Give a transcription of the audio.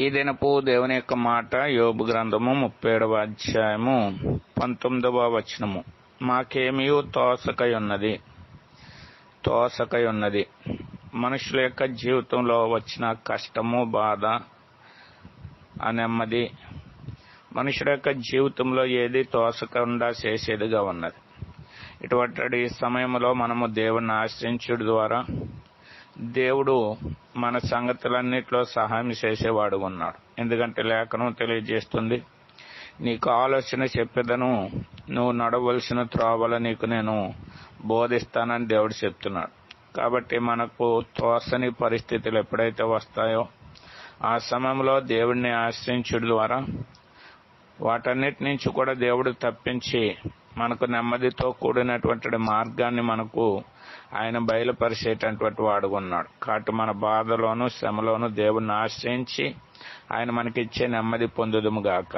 ఈ దినపు దేవుని యొక్క మాట యోబు గ్రంథము 37వ అధ్యాయము 19వ వచనము. మాకేమీ తోసకై ఉన్నది. మనుషుల యొక్క జీవితంలో వచ్చిన కష్టము, బాధ, నెమ్మది మనుషుల యొక్క జీవితంలో ఏది తోసకుండా చేసేదిగా ఉన్నది. ఇటువంటి సమయంలో మనము దేవుణ్ణి ఆశ్రయించుట ద్వారా దేవుడు మన సంగతులన్నిటిలో సహాయం చేసేవాడు ఉన్నాడు. ఎందుకంటే లేఖనం తెలియజేస్తుంది, నీకు ఆలోచన చెప్పేదను, నువ్వు నడవలసిన త్రోవల నీకు నేను బోధిస్తానని దేవుడు చెప్తున్నాడు. కాబట్టి మనకు తోసని పరిస్థితులు ఎప్పుడైతే వస్తాయో ఆ సమయంలో దేవుడిని ఆశ్రయించుట ద్వారా వాటన్నిటి నుంచి కూడా దేవుడు తప్పించి మనకు నెమ్మదితో కూడినటువంటి మార్గాన్ని మనకు ఆయన బయలుపరిచేటటువంటి వాడు ఉన్నాడు. కాబట్టి మన బాధలోను శ్రమలోను దేవుణ్ణి ఆశ్రయించి ఆయన మనకిచ్చే నెమ్మది పొందుదుము గాక.